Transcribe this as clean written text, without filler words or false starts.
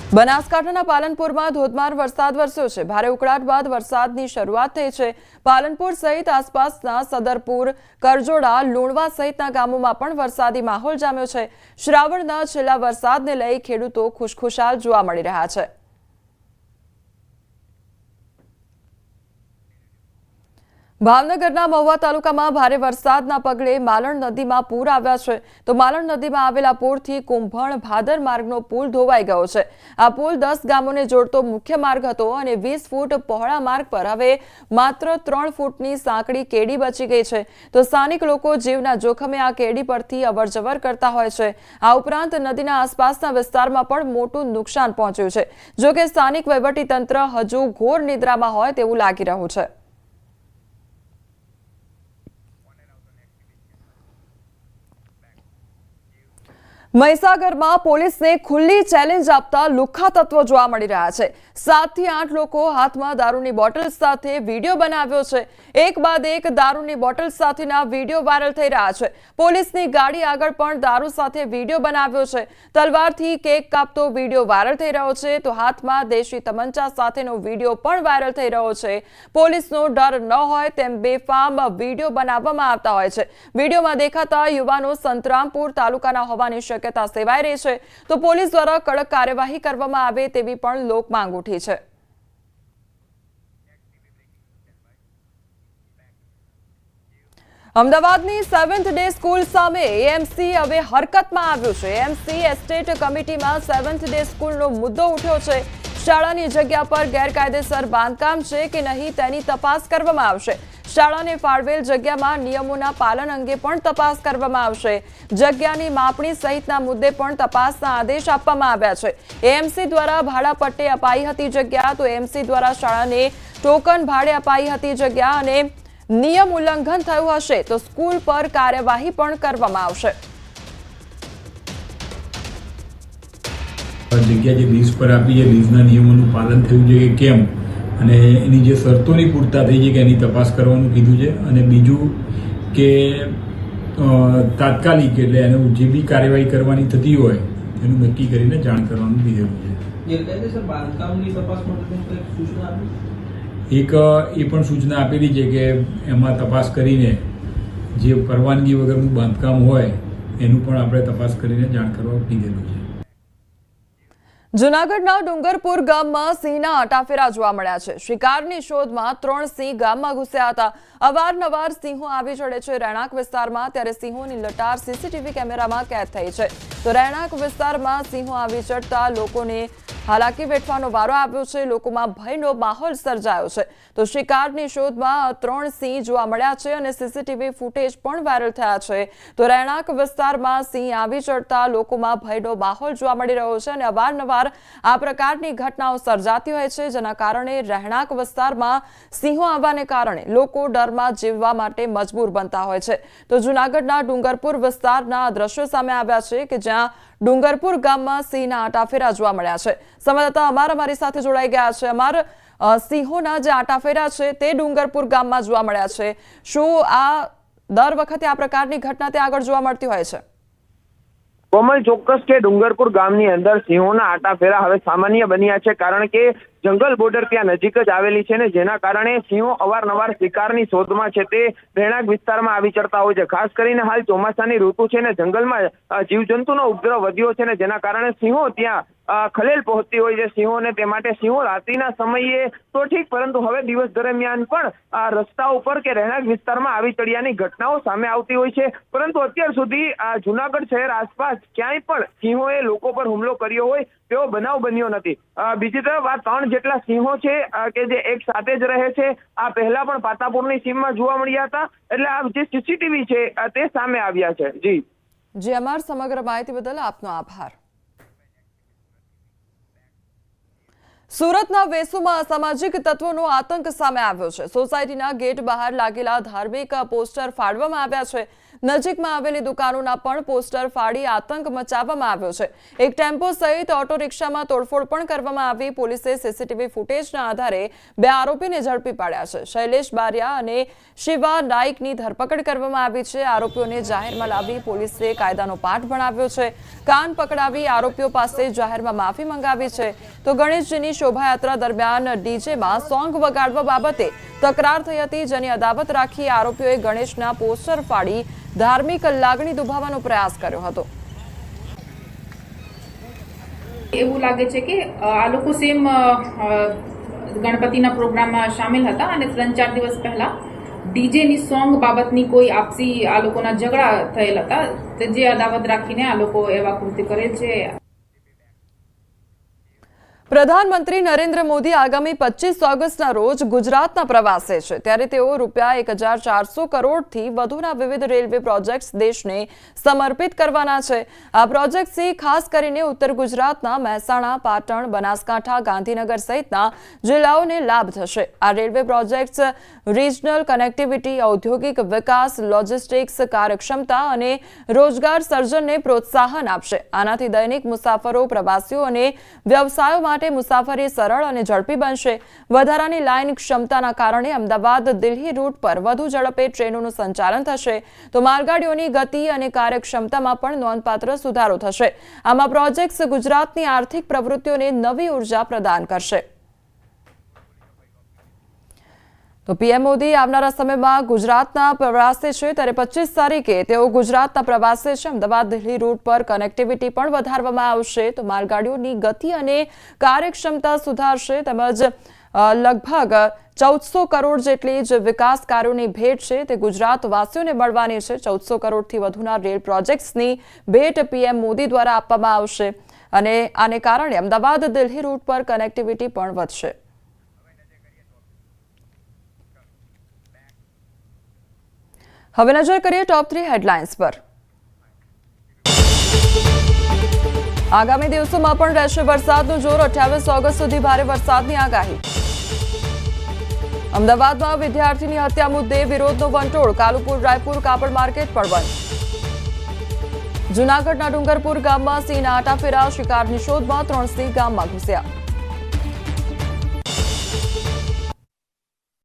બનાસકાંઠાના પાલનપુરમાં ધોધમાર વરસાદ વરસ્યો છે। ભારે ઉકળાટ બાદ વરસાદની શરૂઆત થઈ છે। પાલનપુર સહિત આસપાસના સદરપુર, કરજોડા, લુણવા સહિતના ગામોમાં પણ વરસાદી માહોલ જામ્યો છે। શ્રાવણના છેલ્લા વરસાદને લઈ ખેડૂતો ખુશખુશાલ જોવા મળી રહ્યા છે। ભાવનગરના મહુવા તાલુકામાં ભારે વરસાદના પગલે માલણ નદીમાં પૂર આવ્યા છે। તો માલણ નદીમાં આવેલા પૂરથી કુંભણ ભાદર માર્ગનો પુલ ધોવાઈ ગયો છે। આ પુલ 10 ગામોને જોડતો મુખ્ય માર્ગ હતો અને 20 ફૂટ પહોળા માર્ગ પર હવે માત્ર 3 ફૂટની સાંકડી કેડી બચી ગઈ છે। તો સ્થાનિક લોકો જીવના જોખમે આ કેડી પરથી અવરજવર કરતા હોય છે। આ ઉપરાંત નદીના આસપાસના વિસ્તારમાં પણ મોટું નુકસાન પહોંચ્યું છે। જો કે સ્થાનિક વહીવટીતંત્ર હજુ ઘોર નિદ્રામાં હોય તેવું લાગી રહ્યું છે। મહીસાગરમાં પોલીસને ખુલ્લી ચેલેન્જ આપતા લુખ્ખા તત્વો જોવા મળી રહ્યા છે। 7 થી 8 લોકો હાથમાં દારૂની બોટલ સાથે વિડીયો બનાવ્યો છે। એક બાદ એક દારૂની બોટલ સાથેના વિડીયો વાયરલ થઈ રહ્યા છે। પોલીસની ગાડી આગળ પણ દારૂ સાથે વિડીયો બનાવ્યો છે। તલવારથી કેક કાપતો વિડીયો વાયરલ થઈ રહ્યો છે તો હાથમાં દેશી તમંચા સાથેનો વિડીયો પણ વાયરલ થઈ રહ્યો છે। પોલીસનો ડર ન હોય તેમ બેફામ વિડીયો બનાવવામાં આવતા હોય છે। વિડીયોમાં દેખાતા યુવાનો સંતરામપુર તાલુકાના હોવાની શક્યતા સેવાઈ રહી છે। તો પોલીસ દ્વારા કડક કાર્યવાહી કરવામાં આવે તેવી પણ લોક માંગ ઉઠી છે। અમદાવાદની 7th ડે સ્કૂલ સામે એએમસી હવે હરકતમાં આવ્યું છે। એએમસી એસ્ટેટ કમિટીમાં 7th ડે સ્કૂલનો મુદ્દો ઉઠ્યો છે। શાળાની જગ્યા પર ગેરકાયદેસર બાંધકામ છે કે નહીં તેની તપાસ કરવામાં આવશે। શાળાને ફાળવેલ જગ્યામાં નિયમોના પાલન અંગે પણ તપાસ કરવામાં આવશે। જગ્યાની માપણી સહિતના મુદ્દે પણ તપાસના આદેશ આપવામાં આવ્યા છે। એએમસી દ્વારા ભાડા પટ્ટે અપાઈ હતી જગ્યા તો એએમસી દ્વારા શાળાને ટોકન ભાડે અપાઈ હતી જગ્યા અને નિયમ ઉલ્લંઘન થયું હશે તો સ્કૂલ પર કાર્યવાહી પણ કરવામાં આવશે। જગ્યા જે લીઝ પર આપી છે લીઝના નિયમોનું પાલન થયું છે કે કેમ અને એની જે શરતોની પૂર્તતા થઈ છે કે એની તપાસ કરવાનું કીધું છે। અને બીજું કે તાત્કાલિક એટલે એને જે બી કાર્યવાહી કરવાની થતી હોય એનું નક્કી કરીને જાણ કરવાનું કીધેલું છે। એક એ પણ સૂચના આપેલી છે કે એમાં તપાસ કરીને જે પરવાનગી વગરનું બાંધકામ હોય એનું પણ આપણે તપાસ કરીને જાણ કરવા કીધેલું છે। જૂનાગઢના ડુંગરપુર ગામમાં સિંહના આટાફેરા જોવા મળ્યા છે। શિકારની શોધમાં 3 સિંહ ગામમાં ઘૂસ્યા હતા। અવારનવાર સિંહો આવી ચડે છે રહેણાંક વિસ્તારમાં ત્યારે સિંહોની લટાર સીસીટીવી કેમેરામાં કેદ થઈ છે। તો રહેણાંક વિસ્તારમાં સિંહો આવી ચડતા લોકોને હાલાકી વેઠવાનો વારો આવ્યો છે। લોકોમાં ભયનો માહોલ સર્જાયો છે। તો શિકારની શોધમાં 3 સિંહ જોવા મળ્યા છે અને સીસીટીવી ફૂટેજ પણ વાયરલ થયા છે। તો રહેણાંક વિસ્તારમાં સિંહ આવી ચડતા લોકોમાં ભયનો માહોલ જોવા મળી રહ્યો છે અને અવારનવાર આ પ્રકારની ઘટનાઓ સર્જાતી હોય છે જેના કારણે રહેણાંક વિસ્તારમાં સિંહો આવવાને કારણે લોકો ડરમાં જીવવા માટે મજબૂર બનતા હોય છે। તો જૂનાગઢના ડુંગરપુર વિસ્તારના દ્રશ્યો સામે આવ્યા છે કે જ્યાં ડુંગરપુર ગામમાં સિંહના આટાફેરા જોવા મળ્યા છે। સંવાદદાતા અમારી સાથે જોડાઈ ગયા છે। સિંહોના જે આટાફેરા છે તે ડુંગરપુર ગામમાં જોવા મળ્યા છે। શું આ દર વખતે આ પ્રકારની ઘટના ત્યાં આગળ જોવા મળતી હોય છે? કોમલ, ચોક્કસ કે ડુંગરપુર ગામની અંદર સિંહોના આટાફેરા હવે સામાન્ય બન્યા છે કારણ કે જંગલ બોર્ડર ત્યાં નજીક જ આવેલી છે ને જેના કારણે સિંહો અવારનવાર શિકારની શોધમાં છે તે રહેણાંક વિસ્તારમાં આવી ચડતા હોય છે। ખાસ કરીને હાલ ચોમાસાની ઋતુ છે ને જંગલમાં જીવજંતુનો ઉપદ્રવ વધ્યો છે ને જેના કારણે સિંહો ત્યાં ખલેલ પહોંચતી હોય છે સિંહોને। તે માટે સિંહો રાત્રિના સમયે તો ઠીક પરંતુ હવે દિવસ દરમિયાન પણ રસ્તા ઉપર કે રહેણાંક વિસ્તારમાં આવી ચડ્યાની ઘટનાઓ સામે આવતી હોય છે। પરંતુ અત્યાર સુધી જૂનાગઢ શહેર આસપાસ ક્યાંય પણ સિંહોએ લોકો પર હુમલો કર્યો હોય તેવો બનાવ બન્યો નથી। બીજી તરફ આ 3 જેટલા સિંહો છે કે જે એક સાથે જ રહે છે આ પહેલા પણ પાતાપુરની સીમમાં જોવા મળ્યા હતા। એટલે આ જે સીસીટીવી છે તે સામે આવ્યા છે। જી અમાર સમગ્ર માહિતી બદલ આપનો આભાર। સુરતના વેસુમાં અસામાજિક તત્વોનો આતંક સામે આવ્યો છે। સોસાયટીના ગેટ બહાર લાગેલા ધાર્મિક પોસ્ટર ફાડવામાં આવ્યા છે। નજીકમાં આવેલી દુકાનોના પણ પોસ્ટર ફાડી આતંક મચાવવામાં આવ્યો છે। એક ટેમ્પો સહિત ઓટો રિક્ષામાં તોડફોડ પણ કરવામાં આવી। પોલીસે સીસીટીવી ફૂટેજના આધારે 2 આરોપીને ઝડપી પાડ્યા છે। શૈલેષ બારિયા અને શિવા નાઈકની ધરપકડ કરવામાં આવી છે। આરોપીઓને જાહેરમાં લાવી પોલીસે કાયદાનો પાઠ ભણાવ્યો છે। કાન પકડાવી આરોપીઓ પાસે જાહેરમાં માફી મંગાવી છે। તો ગણેશજીની શોભાયાત્રા દરમિયાન ડીજેમાં સોંગ વગાડવા બાબતે તકરાર થઈ હતી, જેની અદાવત રાખી આરોપીઓએ ગણેશના પોસ્ટર ફાડી ધાર્મિક લાગણી દુભાવવાનો પ્રયાસ કર્યો હતો। એવું લાગે છે કે આ લોકો સેમ ગણપતિના પ્રોગ્રામમાં સામેલ હતા અને 3-4 દિવસ પહેલા ડીજેની સોંગ બાબતની કોઈ આપસી આ લોકોના ઝઘડા થયેલ હતા, જે અદાવત રાખીને આ લોકો એવા કૃત્ય કરેલ છે। પ્રધાનમંત્રી નરેન્દ્ર મોદી આગામી 25 ઓગસ્ટના રોજ ગુજરાતના પ્રવાસે છે, ત્યારે તેઓ ₹1400 કરોડથી વધુના વિવિધ રેલવે પ્રોજેક્ટ્સ દેશને સમર્પિત કરવાના છે। આ પ્રોજેક્ટ્સથી ખાસ કરીને ઉત્તર ગુજરાતના મહેસાણા, પાટણ, બનાસકાંઠા, ગાંધીનગર સહિતના જિલ્લાઓને લાભ થશે। આ રેલવે પ્રોજેક્ટ્સ રિજનલ કનેક્ટિવિટી, ઔદ્યોગિક વિકાસ, લોજિસ્ટિક્સ, કાર્યક્ષમતા અને રોજગાર સર્જનને પ્રોત્સાહન આપશે। આનાથી દૈનિક મુસાફરો, પ્રવાસીઓ અને વ્યવસાયો માટે મુસાફરી સરળ અને ઝડપી બનશે। વધારાની લાઇન ક્ષમતાના કારણે અમદાવાદ દિલ્હી રૂટ પર વધુ ઝડપે ટ્રેનોનું સંચાલન થશે, તો માલગાડીઓની ગતિ અને કાર્યક્ષમતામાં પણ નોંધપાત્ર સુધારો થશે। આમાં પ્રોજેક્ટ્સ ગુજરાતની આર્થિક પ્રવૃત્તિઓને નવી ઉર્જા પ્રદાન કરશે। તો પીએમ મોદી આવનારા સમયમાં ગુજરાતના પ્રવાસે છે, ત્યારે 25 તારીખે તેઓ ગુજરાતના પ્રવાસે છે। અમદાવાદ દિલ્હી રૂટ પર કનેક્ટિવિટી પણ વધારવામાં આવશે, તો માલગાડીઓની ગતિ અને કાર્યક્ષમતા સુધારશે, તેમજ લગભગ 1400 કરોડ જેટલી જ વિકાસ કાર્યોની ભેટ છે તે ગુજરાતવાસીઓને મળવાની છે। 1400 કરોડથી વધુના રેલ પ્રોજેક્ટ્સની ભેટ પીએમ મોદી દ્વારા આપવામાં આવશે અને આને કારણે અમદાવાદ દિલ્હી રૂટ પર કનેક્ટિવિટી પણ વધશે। હવે નજર કરીએ ટોપ 3 હેડલાઇન્સ પર। આગામી દિવસોમાં પણ રહેશે વરસાદનું જોર, 28 ઓગસ્ટ સુધી ભારે વરસાદની આગાહી। અમદાવાદમાં વિદ્યાર્થીની હત્યા મુદ્દે વિરોધનો વંટોળ, કાલુપુર રાયપુર કાપડ માર્કેટ પણ બંધ। જૂનાગઢના ડુંગરપુર ગામમાં સિંહના આટાફેરા, શિકારની શોધમાં 3 સિંહ ગામમાં ઘૂસ્યા।